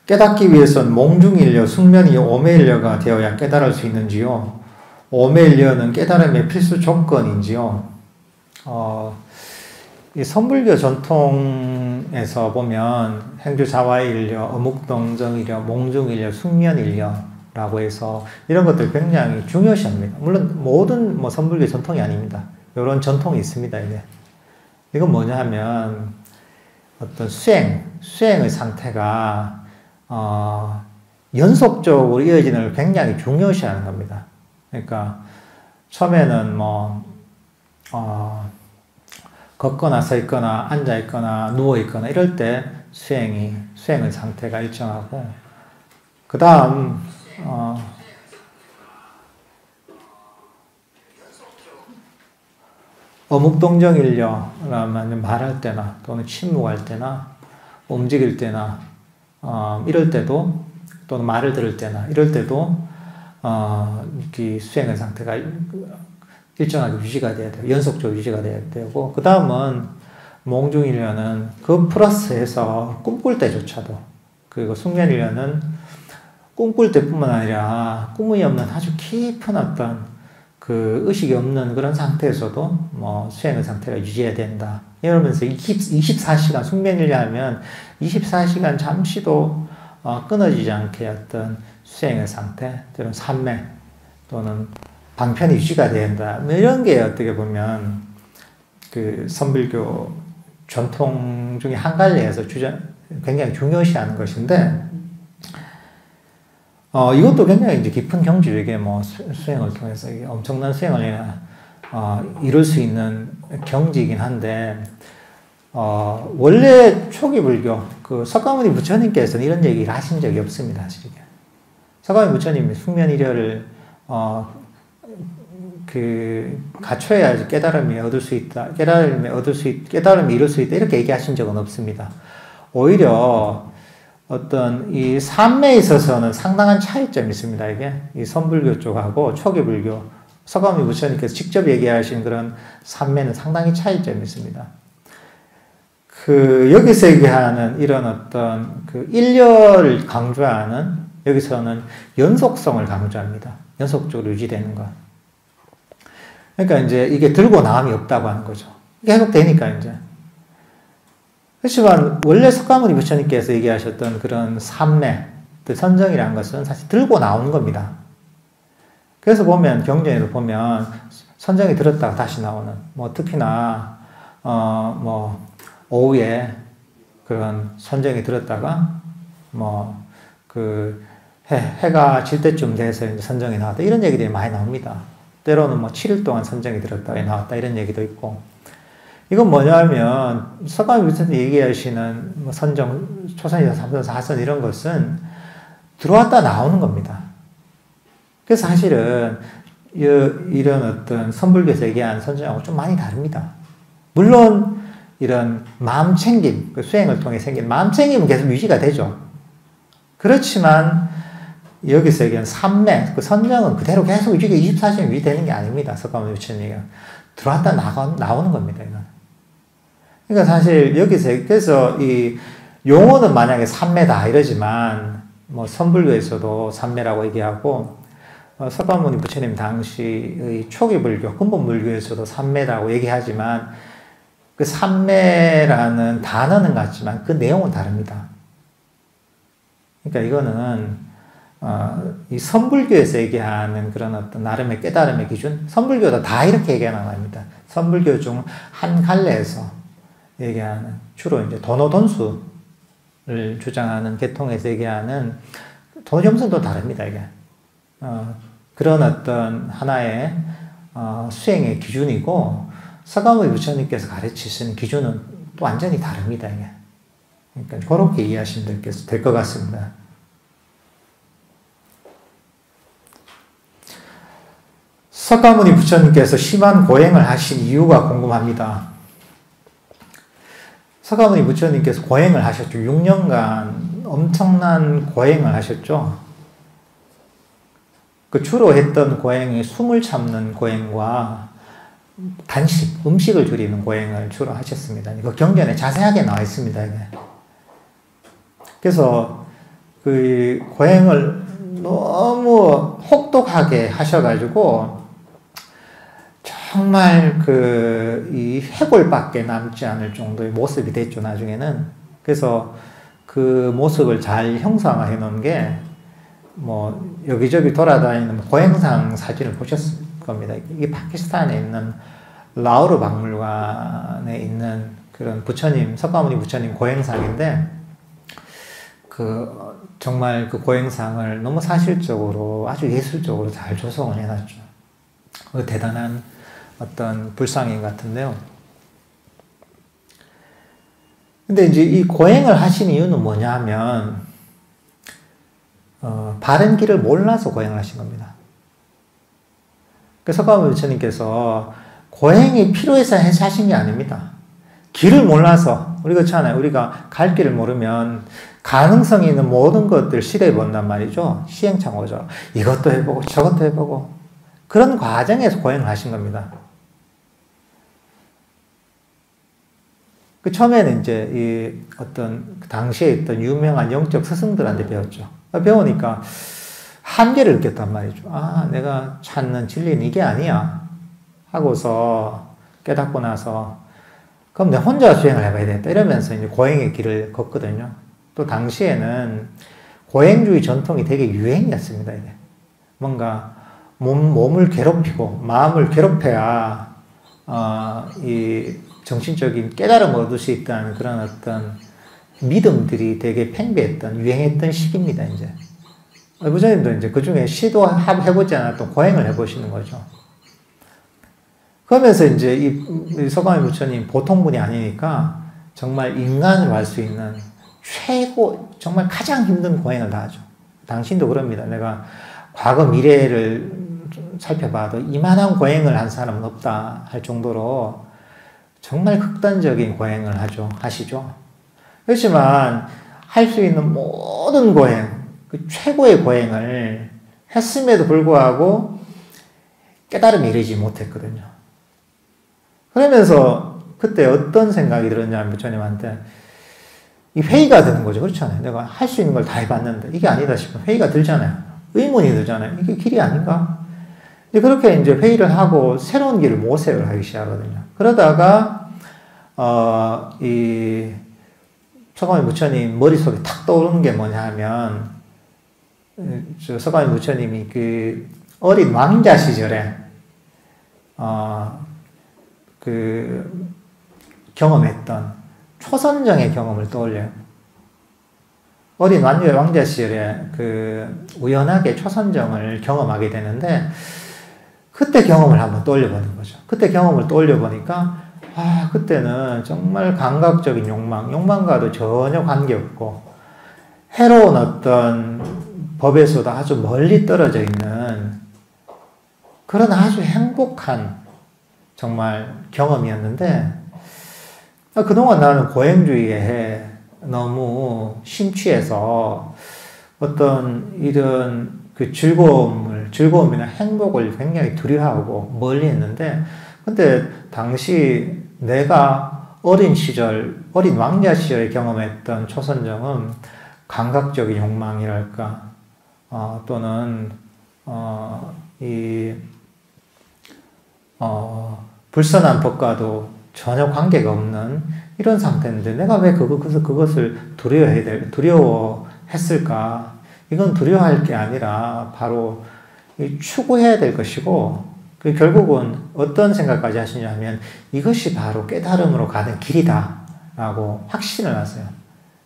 깨닫기 위해서는 몽중일려, 숙면이 오매일려가 되어야 깨달을 수 있는지요? 오매일려는 깨달음의 필수 조건인지요? 이 선불교 전통에서 보면 행주자화일려, 어묵동정일려, 몽중일려, 숙면일려라고 해서 이런 것들 굉장히 중요시합니다. 물론 모든 선불교 전통이 아닙니다. 이런 전통이 있습니다. 이건 뭐냐 하면 어떤 수행의 상태가 연속적으로 이어지는 걸 굉장히 중요시하는 겁니다. 그러니까 처음에는 걷거나 서 있거나 앉아 있거나 누워 있거나 이럴 때 수행의 상태가 일정하고, 그 다음 어묵동정일려라면 말할 때나 또는 침묵할 때나 움직일 때나 이럴 때도, 또는 말을 들을 때나 이럴 때도 이 수행의 상태가 일정하게 유지가 돼야 돼요. 연속적으로 유지가 돼야 되고, 그 다음은 몽중일려는 그 플러스해서 꿈꿀 때조차도, 그리고 숙면일려는 꿈꿀 때뿐만 아니라 꿈이 없는 아주 깊은 어떤 그 의식이 없는 그런 상태에서도 수행의 상태가 유지해야 된다. 이러면서 24시간 숙면일려 하면 24시간 잠시도 끊어지지 않게 어떤 수행의 상태, 또는 삼매 또는 방편이 유지가 된다. 이런 게 어떻게 보면 그 선불교 전통 중에 한 갈래에서 굉장히 중요시하는 것인데, 이것도 굉장히 이제 깊은 경지력의 수행을 통해서 엄청난 수행을 이룰 수 있는 경지이긴 한데, 원래 초기 불교 그 석가모니 부처님께서는 이런 얘기를 하신 적이 없습니다. 사실 석가모니 부처님이 숙면일려를 갖춰야 깨달음이 얻을 수 있다. 깨달음이 이룰 수 있다. 이렇게 얘기하신 적은 없습니다. 오히려 어떤 이 삼매에 있어서는 상당한 차이점이 있습니다. 이 선불교 쪽하고 초기 불교, 석가모니 부처님께서 직접 얘기하신 그런 삼매는 상당히 차이점이 있습니다. 여기서 얘기하는 이런 어떤 일려를 강조하는, 여기서는 연속성을 강조합니다. 연속적으로 유지되는 것. 그러니까 이제 이게 들고 나옴이 없다고 하는 거죠. 계속 되니까 이제. 그렇지만 원래 석가모니 부처님께서 얘기하셨던 그런 삼매, 선정이라는 것은 사실 들고 나오는 겁니다. 그래서 보면 경전에도 보면 선정이 들었다가 다시 나오는, 특히나 오후에 그런 선정이 들었다가 해가 질 때쯤 돼서 이제 선정이 나왔다, 이런 얘기들이 많이 나옵니다. 때로는 7일 동안 선정이 들었다가 나왔다, 이런 얘기도 있고. 이건 뭐냐면 석가모니 부처님이 얘기하시는 선정, 초선이선, 삼선, 사선 이런 것은 들어왔다 나오는 겁니다. 그래서 사실은 이런 어떤 선불교에서 얘기한 선정하고 좀 많이 다릅니다. 물론 이런 마음챙김, 수행을 통해 생긴 마음챙김은 계속 유지가 되죠. 그렇지만 여기서 얘기한 삼매, 선정은 그대로 계속 유지가 24시간 유지되는 게 아닙니다. 석가모니 부처님이 들어왔다 나오는 겁니다. 이건. 그러니까 사실 여기서, 그래서 이 용어는 만약에 삼매다 이러지만, 선불교에서도 삼매라고 얘기하고, 석가모니 부처님 당시의 초기 불교, 근본 불교에서도 삼매라고 얘기하지만, 그 삼매라는 단어는 같지만 그 내용은 다릅니다. 그러니까 이거는 이 선불교에서 얘기하는 그런 어떤 나름의 깨달음의 기준, 선불교도 다 이렇게 얘기하는 겁니다. 선불교 중 한 갈래에서 얘기하는, 주로 이제 도노돈수를 주장하는 계통에서 얘기하는 도노점선도 다릅니다. 이게 그런 어떤 하나의 수행의 기준이고, 석가모니 부처님께서 가르치시는 기준은 또 완전히 다릅니다. 이게. 그러니까 그렇게 이해하시면 될 것 같습니다. 석가모니 부처님께서 심한 고행을 하신 이유가 궁금합니다. 석가모니 부처님께서 고행을 하셨죠. 6년간 엄청난 고행을 하셨죠. 주로 했던 고행이 숨을 참는 고행과 단식, 음식을 줄이는 고행을 주로 하셨습니다. 이거 경전에 자세하게 나와 있습니다. 그래서 그 고행을 너무 혹독하게 하셔가지고 정말 이 해골밖에 남지 않을 정도의 모습이 됐죠, 나중에는. 그래서 그 모습을 잘 형상화해 놓은 게 뭐 여기저기 돌아다니는 고행상 사진을 보셨을 겁니다. 이게 파키스탄에 있는 라우르 박물관에 있는 그런 부처님, 석가모니 부처님 고행상인데, 정말 그 고행상을 너무 사실적으로 아주 예술적으로 잘 조성을 해놨죠. 대단한 어떤 불상인 같은데요. 근데 이제 이 고행을 하신 이유는 뭐냐 하면, 바른 길을 몰라서 고행을 하신 겁니다. 석가모니 부처님께서 고행이 필요해서 하신 게 아닙니다. 길을 몰라서, 우리가 그렇잖아요. 우리가 갈 길을 모르면 가능성이 있는 모든 것들 시도해 본단 말이죠. 시행착오죠. 이것도 해보고 저것도 해보고 그런 과정에서 고행을 하신 겁니다. 처음에는 이제 당시에 있던 유명한 영적 스승들한테 배웠죠. 배우니까 한계를 느꼈단 말이죠. 아, 내가 찾는 진리는 이게 아니야 하고서 깨닫고 나서, 그럼 내가 혼자 수행을 해봐야 되겠다 이러면서 이제 고행의 길을 걷거든요. 또 당시에는 고행주의 전통이 되게 유행이었습니다. 이게. 뭔가 몸을 괴롭히고 마음을 괴롭혀야 이 정신적인 깨달음을 얻을 수 있다는 그런 어떤 믿음들이 되게 팽배했던, 유행했던 시기입니다, 이제. 부처님도 이제 그 중에 시도해보지 않았던 고행을 해보시는 거죠. 그러면서 이제 이 석가모니 부처님 보통 분이 아니니까 정말 인간으로 할 수 있는 정말 가장 힘든 고행을 다 하죠. 당신도 그럽니다. 내가 과거 미래를 살펴봐도 이만한 고행을 한 사람은 없다 할 정도로 정말 극단적인 고행을 하시죠. 그렇지만 할 수 있는 모든 고행, 그 최고의 고행을 했음에도 불구하고 깨달음에 이르지 못했거든요. 그러면서 그때 어떤 생각이 들었냐면 부처님한테 이 회의가 드는 거죠. 그렇잖아요. 내가 할 수 있는 걸 다 해봤는데 이게 아니다 싶으면 회의가 들잖아요. 의문이 들잖아요. 이게 길이 아닌가? 그렇게 이제 회의를 하고 새로운 길을 모색을 하기 시작하거든요. 그러다가 이 석가모니 부처님 머릿속에 탁 떠오르는 게 뭐냐 하면, 석가모니 부처님이 그 어린 왕자 시절에 경험했던 초선정의 경험을 떠올려요. 어린 왕자 시절에 우연하게 초선정을 경험하게 되는데, 그때 경험을 한번 떠올려보는 거죠. 그때 경험을 떠올려보니까, 그때는 정말 감각적인 욕망과도 전혀 관계없고, 해로운 어떤 법에서도 아주 멀리 떨어져 있는 그런 아주 행복한 정말 경험이었는데, 그동안 나는 고행주의에 너무 심취해서 어떤 이런 즐거움이나 행복을 굉장히 두려워하고 멀리 했는데, 근데 당시 내가 어린 왕자 시절에 경험했던 초선정은 감각적인 욕망이랄까, 또는, 불선한 법과도 전혀 관계가 없는 이런 상태인데, 내가 왜 그것을 두려워했을까? 이건 두려워할 게 아니라 바로 추구해야 될 것이고, 결국은 어떤 생각까지 하시냐면 이것이 바로 깨달음으로 가는 길이다 라고 확신을 하세요.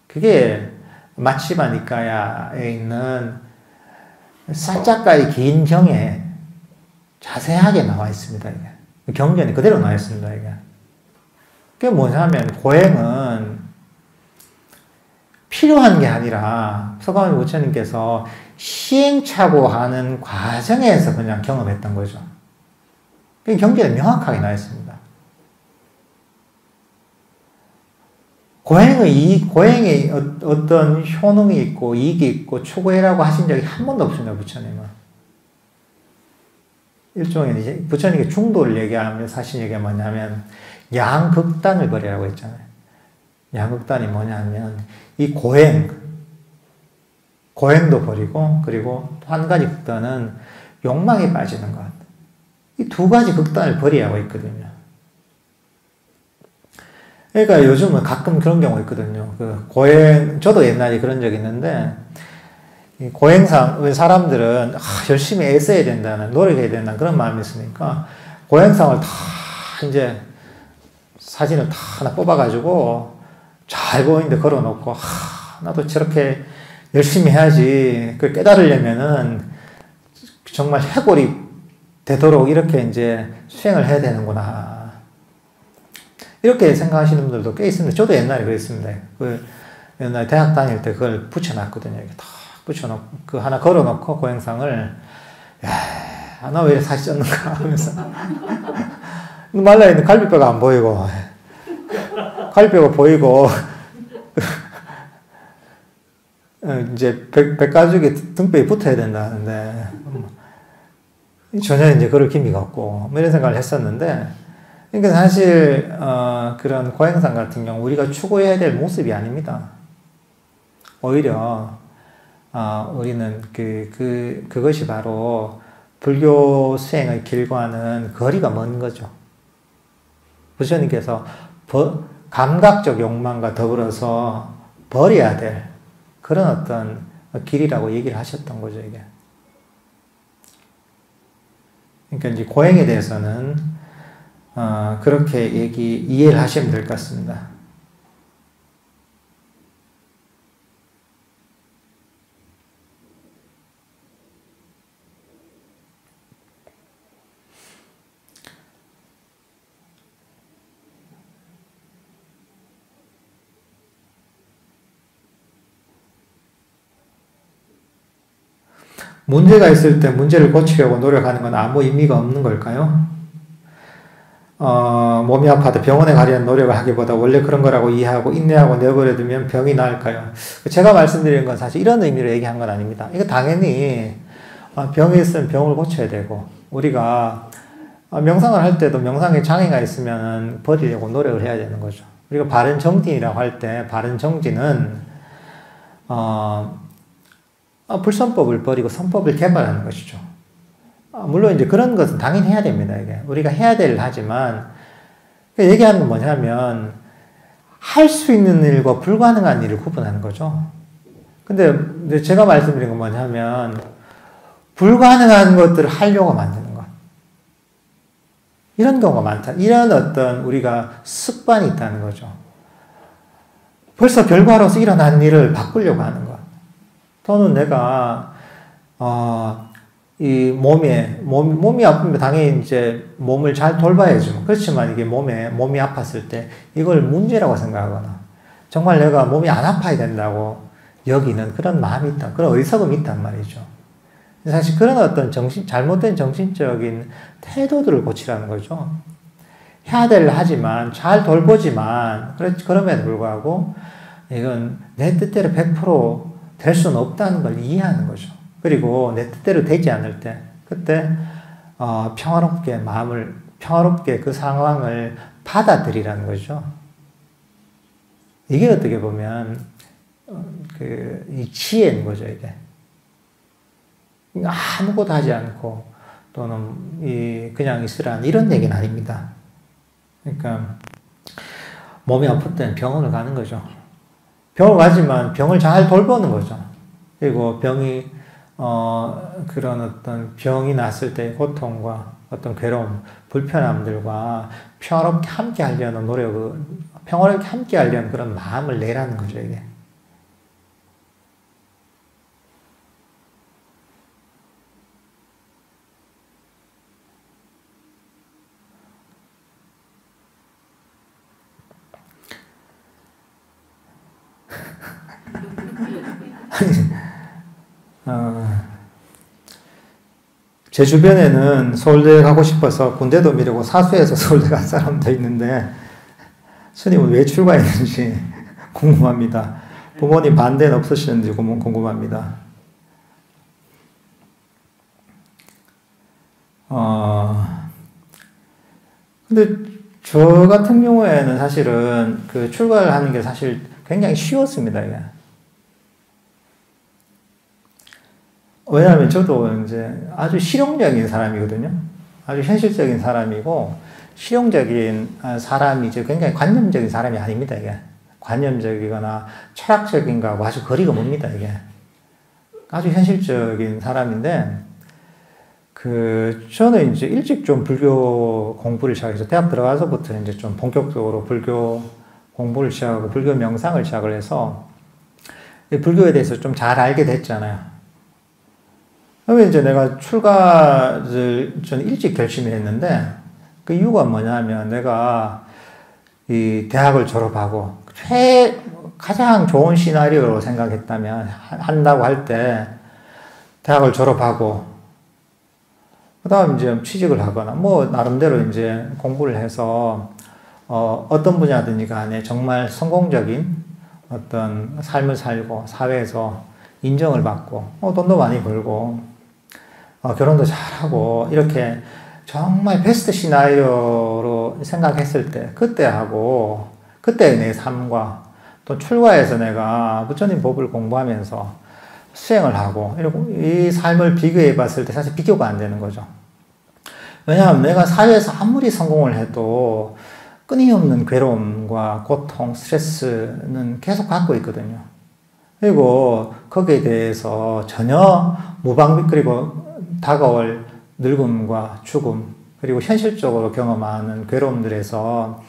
그게 마치마 니까야에 있는 살짝가의 긴 경에 자세하게 나와 있습니다. 이게. 경전이 그대로 나와 있습니다. 이게. 그게 뭐냐면 고행은 필요한 게 아니라 석가모니 부처님께서 시행착오하는 과정에서 그냥 경험했던 거죠. 그 경전에 명확하게 나와 있습니다. 고행에 어떤 효능이 있고 이익이 있고 추구해라고 하신 적이 한 번도 없습니다. 부처님은. 일종의 이제 부처님의 중도를 얘기하면서 하신 얘기가 뭐냐면 양극단을 버리라고 했잖아요. 양극단이 뭐냐면 이 고행, 고행도 버리고, 그리고 또 한 가지 극단은 욕망에 빠지는 것. 이 두 가지 극단을 버려야 하고 있거든요. 그러니까 요즘은 가끔 그런 경우가 있거든요. 저도 옛날에 그런 적이 있는데, 고행상, 사람들은 열심히 애써야 된다는, 노력해야 된다는 그런 마음이 있으니까, 고행상을 다 이제 사진을 다 하나 뽑아가지고 잘 보이는데 걸어놓고, 나도 저렇게 열심히 해야지. 그걸 깨달으려면은 정말 해골이 되도록 이렇게 이제 수행을 해야 되는구나. 이렇게 생각하시는 분들도 꽤 있습니다. 저도 옛날에 그랬습니다. 옛날에 대학 다닐 때 그걸 붙여놨거든요. 이렇게 다 붙여놓고, 그 하나 걸어놓고 고행상을, 야, 나 왜 이렇게 사진 찍는가 하면서. 말라있는 갈비뼈가 안 보이고, 갈비뼈가 보이고, 이제 백가죽이 등뼈에 붙어야 된다는데, 전혀 이제 그럴 기미가 없고, 뭐 이런 생각을 했었는데, 그러니까 사실, 그런 고행상 같은 경우, 우리가 추구해야 될 모습이 아닙니다. 오히려, 우리는 그것이 바로 불교 수행의 길과는 거리가 먼 거죠. 부처님께서 감각적 욕망과 더불어서 버려야 될 그런 어떤 길이라고 얘기를 하셨던 거죠, 이게. 그러니까 이제 고행에 대해서는, 그렇게 이해를 하시면 될 것 같습니다. 문제가 있을 때 문제를 고치려고 노력하는 건 아무 의미가 없는 걸까요? 몸이 아파도 병원에 가려는 노력을 하기보다 원래 그런 거라고 이해하고 인내하고 내버려두면 병이 나을까요? 제가 말씀드리는 건 사실 이런 의미로 얘기한 건 아닙니다. 이거 당연히 병이 있으면 병을 고쳐야 되고, 우리가 명상을 할 때도 명상에 장애가 있으면 버리려고 노력을 해야 되는 거죠. 우리가 바른 정진이라고 할 때 바른 정진은 불선법을 버리고 선법을 개발하는 것이죠. 물론 이제 그런 것은 당연히 해야 됩니다. 이게 우리가 해야 될 일 하지만, 얘기하는 건 뭐냐면 할 수 있는 일과 불가능한 일을 구분하는 거죠. 근데 제가 말씀드린 건 뭐냐면 불가능한 것들을 하려고 만드는 것. 이런 경우가 많다. 이런 어떤 우리가 습관이 있다는 거죠. 벌써 결과로서 일어난 일을 바꾸려고 하는 것. 또는 내가, 이 몸이 아프면 당연히 이제 몸을 잘 돌봐야죠. 그렇지만 이게 몸이 아팠을 때 이걸 문제라고 생각하거나, 정말 내가 몸이 안 아파야 된다고 여기는 그런 마음이 있다. 그런 어리석음이 있단 말이죠. 사실 그런 어떤 잘못된 정신적인 태도들을 고치라는 거죠. 해야 될 일 하지만, 잘 돌보지만, 그럼에도 불구하고 이건 내 뜻대로 100% 될 수는 없다는 걸 이해하는 거죠. 그리고 내 뜻대로 되지 않을 때, 그때 평화롭게 그 상황을 받아들이라는 거죠. 이게 어떻게 보면 이 지혜인 거죠, 이게. 아무것도 하지 않고 또는 그냥 있으라는 이런 얘기는 아닙니다. 그러니까 몸이 아플 때는 병원을 가는 거죠. 병을 가지만 병을 잘 돌보는 거죠. 그리고 병이 그런 어떤 병이 났을 때의 고통과 어떤 괴로움, 불편함들과 평화롭게 함께 하려는 평화롭게 함께 하려는 그런 마음을 내라는 거죠, 이게. 제 주변에는 서울대 가고 싶어서 군대도 미루고 사수해서 서울대 간 사람도 있는데, 스님은 왜 출가했는지 궁금합니다. 부모님 반대는 없으시는지 궁금합니다. 근데 저 같은 경우에는 사실은 출가를 하는 게 사실 굉장히 쉬웠습니다, 이게. 왜냐하면 저도 이제 아주 실용적인 사람이거든요. 아주 현실적인 사람이고, 실용적인 사람이지 굉장히 관념적인 사람이 아닙니다, 이게. 관념적이거나 철학적인 거하고 아주 거리가 멉니다, 이게. 아주 현실적인 사람인데, 저는 이제 일찍 좀 불교 공부를 시작해서, 대학 들어가서부터 이제 좀 본격적으로 불교 공부를 시작하고, 불교 명상을 시작을 해서, 불교에 대해서 좀 잘 알게 됐잖아요. 그러면 이제 내가 출가를 좀 일찍 결심을 했는데, 그 이유가 뭐냐면 내가 이 대학을 졸업하고, 가장 좋은 시나리오로 생각했다면, 한다고 할 때, 대학을 졸업하고, 그 다음 이제 취직을 하거나, 뭐, 나름대로 이제 공부를 해서, 어떤 분야든지 간에 정말 성공적인 어떤 삶을 살고, 사회에서 인정을 받고, 돈도 많이 벌고, 결혼도 잘하고, 이렇게 정말 베스트 시나리오로 생각했을 때, 그때의 내 삶과 또 출가해서 내가 부처님 법을 공부하면서 수행을 하고, 이 삶을 비교해 봤을 때 사실 비교가 안 되는 거죠. 왜냐하면 내가 사회에서 아무리 성공을 해도 끊임없는 괴로움과 고통, 스트레스는 계속 갖고 있거든요. 그리고 거기에 대해서 전혀 그리고 다가올 늙음과 죽음, 그리고 현실적으로 경험하는 괴로움들에서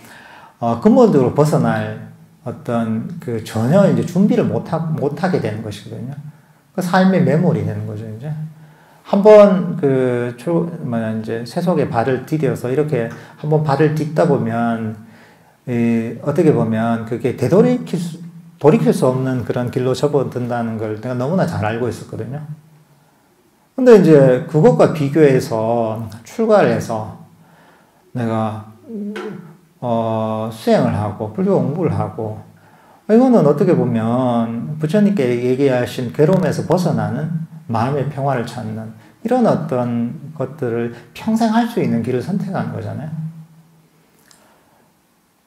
근본적으로 벗어날 어떤 전혀 이제 준비를 못하게 되는 것이거든요. 그 삶의 매몰이 되는 거죠, 이제. 한번 이제 세속에 발을 디뎌서 이렇게 한번 발을 딛다 보면, 어떻게 보면 그게 돌이킬 수 없는 그런 길로 접어든다는 걸 내가 너무나 잘 알고 있었거든요. 근데 이제 그것과 비교해서 출가를 해서 내가, 수행을 하고, 불교 공부를 하고, 이거는 어떻게 보면 부처님께 얘기하신 괴로움에서 벗어나는 마음의 평화를 찾는 이런 어떤 것들을 평생 할 수 있는 길을 선택하는 거잖아요.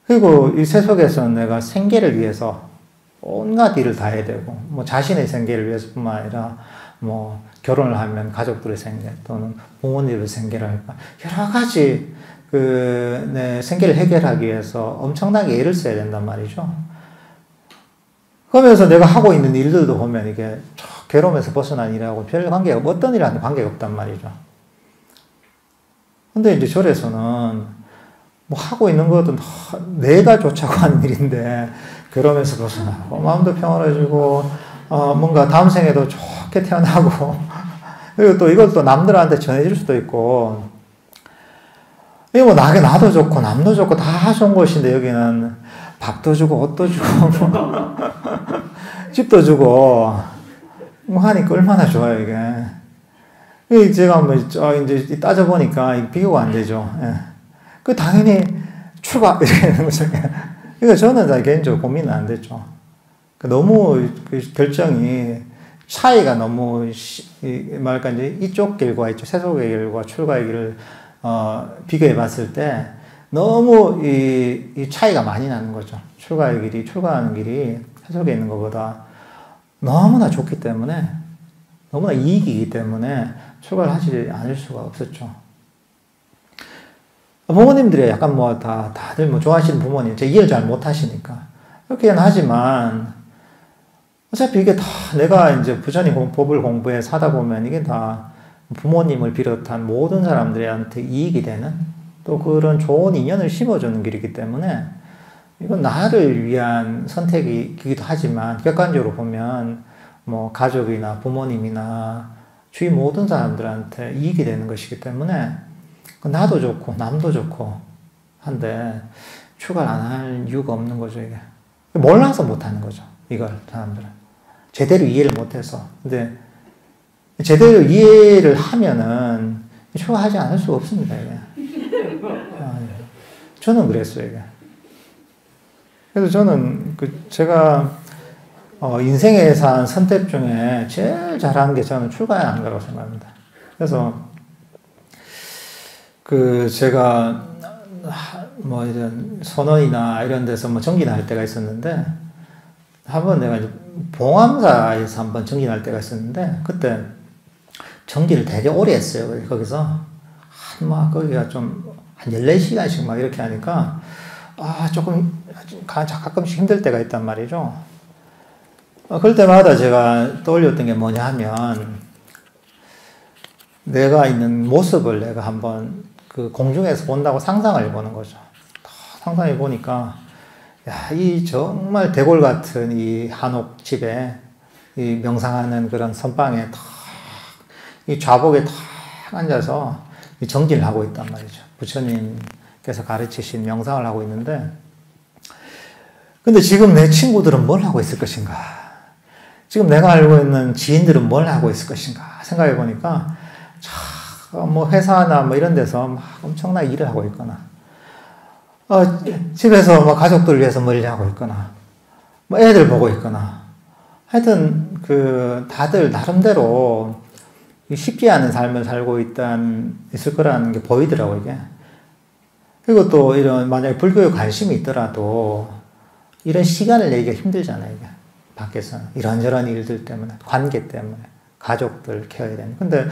그리고 이 세속에서는 내가 생계를 위해서 온갖 일을 다 해야 되고, 뭐 자신의 생계를 위해서뿐만 아니라, 뭐 결혼을 하면 가족들의 생계, 또는 부모님의 생계를 할까, 여러 가지 내 생계를 해결하기 위해서 엄청나게 애를 써야 된단 말이죠. 그러면서 내가 하고 있는 일들도 보면 이게 괴로움에서 벗어난 일하고 별 관계가, 어떤 일하는데 관계가 없단 말이죠. 근데 이제 절에서는 뭐 하고 있는 것도 내가 좋자고 하는 일인데, 괴로움에서 벗어나고, 마음도 평화로워지고, 뭔가 다음 생에도 좋게 태어나고, 그리고 또 이걸 또 남들한테 전해줄 수도 있고, 이거 뭐 나도 좋고, 남도 좋고, 다 좋은 곳인데, 여기는 밥도 주고, 옷도 주고, 집도 주고, 뭐 하니까 얼마나 좋아요, 이게. 제가 뭐, 이제 따져보니까 비교가 안 되죠. 예. 당연히 출가, 이렇게 되는 거죠. 그러니까 저는 개인적으로 고민은 안 됐죠. 너무 결정이, 차이가 너무, 뭐랄까, 이제 이쪽 길과 세속의 길과 출가의 길을, 비교해 봤을 때, 너무 이 차이가 많이 나는 거죠. 출가하는 길이 세속에 있는 것보다 너무나 좋기 때문에, 너무나 이익이기 때문에 출가를 하지 않을 수가 없었죠. 부모님들이 약간 다들 좋아하시는 부모님, 제 이해를 잘 못하시니까. 그렇게는 하지만, 어차피 이게 다 내가 이제 부처님 법을 공부해서 하다 보면 이게 다 부모님을 비롯한 모든 사람들한테 이익이 되는, 또 그런 좋은 인연을 심어주는 길이기 때문에, 이건 나를 위한 선택이기도 하지만, 객관적으로 보면, 뭐, 가족이나 부모님이나 주위 모든 사람들한테 이익이 되는 것이기 때문에, 나도 좋고, 남도 좋고, 한데, 출가를 안 할 이유가 없는 거죠, 이게. 몰라서 못 하는 거죠, 이걸, 사람들은. 제대로 이해를 못 해서. 근데, 제대로 이해를 하면은, 출가하지 않을 수가 없습니다, 이게. 저는 그랬어요, 이게. 그래서 저는, 제가, 인생에서 한 선택 중에 제일 잘하는 게 저는 출가에 안 가라고 생각합니다. 그래서, 제가, 뭐, 이런 선원이나 이런 데서 뭐 정진할 때가 있었는데, 한번 내가 봉암사에서 한번 정진할 때가 있었는데, 그때 정기를 되게 오래 했어요. 거기서. 막 거기가 좀 한 14시간씩 막 이렇게 하니까 조금 가끔씩 힘들 때가 있단 말이죠. 그럴 때마다 제가 떠올렸던 게 뭐냐 하면 내가 있는 모습을 내가 한번 그 공중에서 본다고 상상을 해보는 거죠. 상상해 보니까 이 정말 대골 같은 이 한옥 집에 이 명상하는 그런 선방에 이 좌복에 탁 앉아서 이 정진을 하고 있단 말이죠. 부처님께서 가르치신 명상을 하고 있는데, 근데 지금 내 친구들은 뭘 하고 있을 것인가? 지금 내가 알고 있는 지인들은 뭘 하고 있을 것인가? 생각해 보니까, 뭐 회사나 뭐 이런 데서 막 엄청나게 일을 하고 있거나, 집에서 뭐 가족들을 위해서 뭘 하고 있거나, 뭐 애들 보고 있거나, 하여튼 다들 나름대로 쉽지 않은 삶을 살고 있을 거라는 게 보이더라고요, 이게. 그리고 또 만약에 불교에 관심이 있더라도 이런 시간을 내기가 힘들잖아요, 이게. 밖에서. 이런저런 일들 때문에, 관계 때문에, 가족들 케어해야 되는. 근데,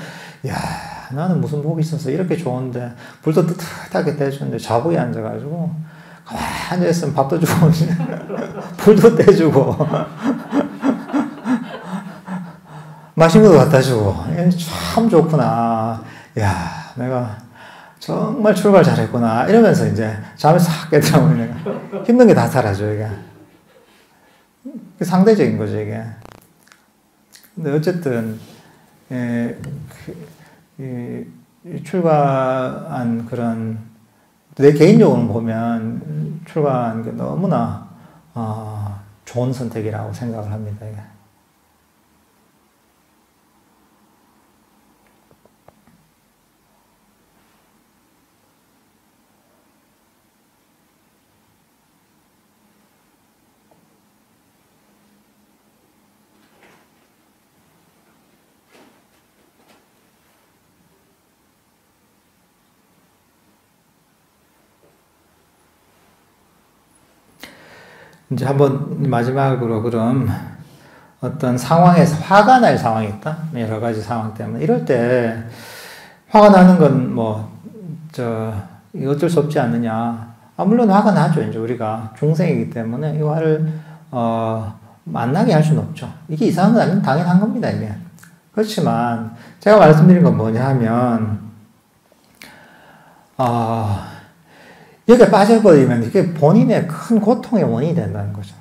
나는 무슨 복이 있어서 이렇게 좋은데, 불도 뜨뜻하게 떼주는데, 좌복에 앉아가지고, 가만히 앉아있으면 밥도 주고, 불도 떼주고, 맛있는 것도 갖다 주고, 참 좋구나. 내가 정말 출발 잘했구나. 이러면서 이제 잠이 싹 깨더라고요, 내가. 힘든 게 다 사라져, 이게. 상대적인 거죠, 이게. 근데 어쨌든, 출가한 그런, 내 개인적으로 보면 출가한 게 너무나, 좋은 선택이라고 생각을 합니다, 이게. 이제 한번 마지막으로 그럼 어떤 상황에서 화가 날 상황이 있다? 여러 가지 상황 때문에. 이럴 때 화가 나는 건 어쩔 수 없지 않느냐. 물론 화가 나죠. 이제 우리가 중생이기 때문에 이 화를, 만나게 할 수는 없죠. 이게 이상한 건 아니면 당연한 겁니다, 이게. 그렇지만 제가 말씀드린 건 뭐냐 하면, 여기에 빠져버리면 이게 본인의 큰 고통의 원인이 된다는 거죠.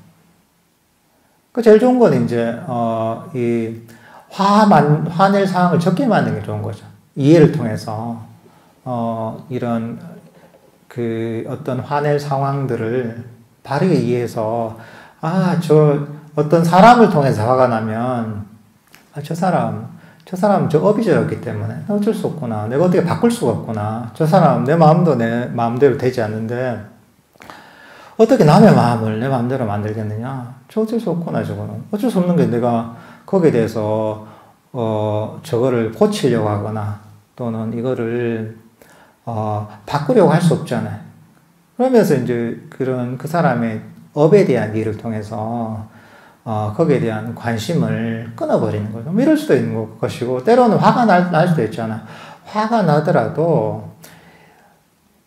그 제일 좋은 건 이제, 화낼 상황을 적게 만드는 게 좋은 거죠. 이해를 통해서, 이런, 어떤 화낼 상황들을 바르게 이해해서, 어떤 사람을 통해서 화가 나면, 저 사람 저 업이 저렇기 때문에 어쩔 수 없구나. 내가 어떻게 바꿀 수가 없구나. 저 사람 내 마음도 내 마음대로 되지 않는데 어떻게 남의 마음을 내 마음대로 만들겠느냐. 저 어쩔 수 없구나. 저거는 어쩔 수 없는 게 내가 거기에 대해서 저거를 고치려고 하거나 또는 이거를 바꾸려고 할 수 없잖아요. 그러면서 이제 그 사람의 업에 대한 일을 통해서 거기에 대한 관심을 끊어버리는 거죠. 뭐 이럴 수도 있는 것이고, 때로는 화가 날 수도 있잖아. 화가 나더라도,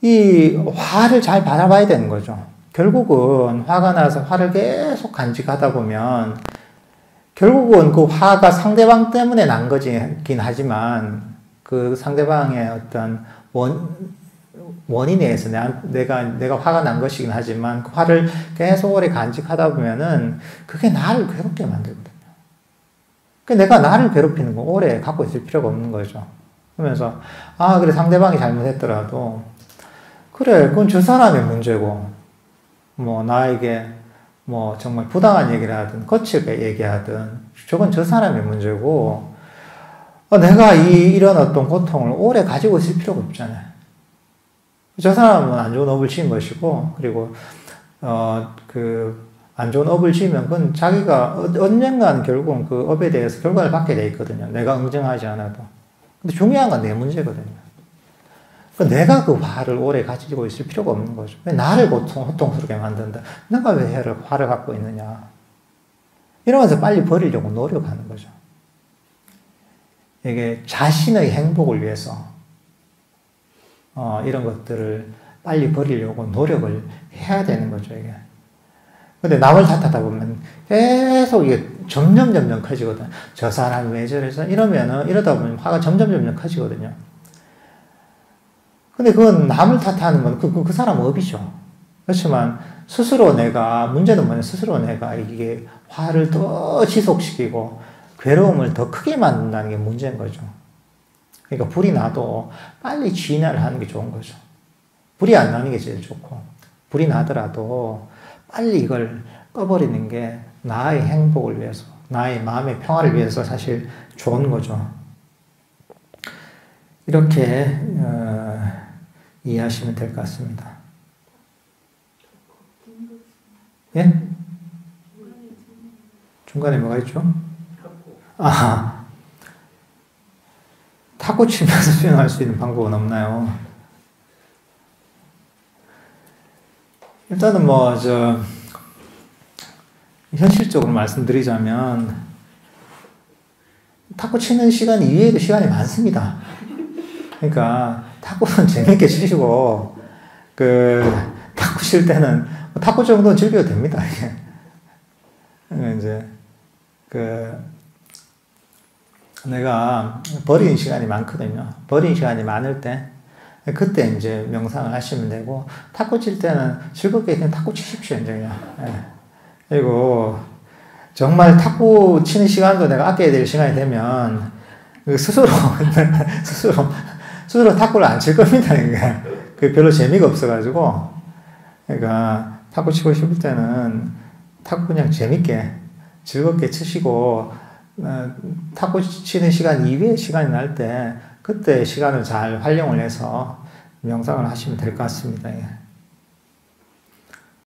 이 화를 잘 바라봐야 되는 거죠. 결국은 화가 나서 화를 계속 간직하다 보면, 결국은 그 화가 상대방 때문에 난 거긴 하지만, 그 상대방의 어떤 원인에 의해서 내가 화가 난 것이긴 하지만 그 화를 계속 오래 간직하다 보면은 그게 나를 괴롭게 만들거든요. 내가 나를 괴롭히는 거 오래 갖고 있을 필요가 없는 거죠. 그러면서 그래 상대방이 잘못했더라도 그래 그건 저 사람의 문제고 뭐 나에게 뭐 정말 부당한 얘기를 하든 거칠게 얘기하든 저건 저 사람의 문제고 내가 이런 어떤 고통을 오래 가지고 있을 필요가 없잖아요. 저 사람은 안 좋은 업을 지은 것이고, 그리고, 안 좋은 업을 지으면 그건 자기가 언젠가는 결국은 그 업에 대해서 결과를 받게 돼 있거든요. 내가 응징하지 않아도. 근데 중요한 건 내 문제거든요. 내가 그 화를 오래 가지고 있을 필요가 없는 거죠. 왜 나를 고통스럽게 만든다? 내가 왜 화를 갖고 있느냐? 이러면서 빨리 버리려고 노력하는 거죠. 이게 자신의 행복을 위해서 이런 것들을 빨리 버리려고 노력을 해야 되는 거죠, 이게. 근데 남을 탓하다 보면 계속 이게 점점 커지거든. 저 사람이 왜 저래서 이러다 보면 화가 점점 커지거든요. 근데 그건 남을 탓하는 건 그 사람 업이죠. 그렇지만 스스로 문제는 뭐냐, 스스로 내가 이게 화를 더 지속시키고 괴로움을 더 크게 만든다는 게 문제인 거죠. 그러니까 불이 나도 빨리 진화를 하는 게 좋은 거죠. 불이 안 나는 게 제일 좋고, 불이 나더라도 빨리 이걸 꺼버리는 게 나의 행복을 위해서, 나의 마음의 평화를 위해서 사실 좋은 거죠. 이렇게 이해하시면 될 것 같습니다. 예? 중간에 뭐가 있죠? 탁구 치면서 수행할 수 있는 방법은 없나요? 일단은 현실적으로 말씀드리자면, 탁구 치는 시간 이외에도 시간이 많습니다. 그러니까, 탁구는 재밌게 치시고, 탁구 칠 때는, 탁구 정도는 즐겨도 됩니다, 이게. 이제, 내가 버린 시간이 많거든요. 버린 시간이 많을 때, 그때 이제 명상을 하시면 되고, 탁구 칠 때는 즐겁게 그냥 탁구 치십시오, 이제 그냥. 예. 그리고, 정말 탁구 치는 시간도 내가 아껴야 될 시간이 되면, 스스로 탁구를 안 칠 겁니다, 그러니까. 그게 별로 재미가 없어가지고. 그러니까, 탁구 치고 싶을 때는, 탁구 그냥 재밌게, 즐겁게 치시고, 탁구 치는 시간 이외의 시간이 날 때, 그때 시간을 잘 활용을 해서 명상을 하시면 될 것 같습니다. 예.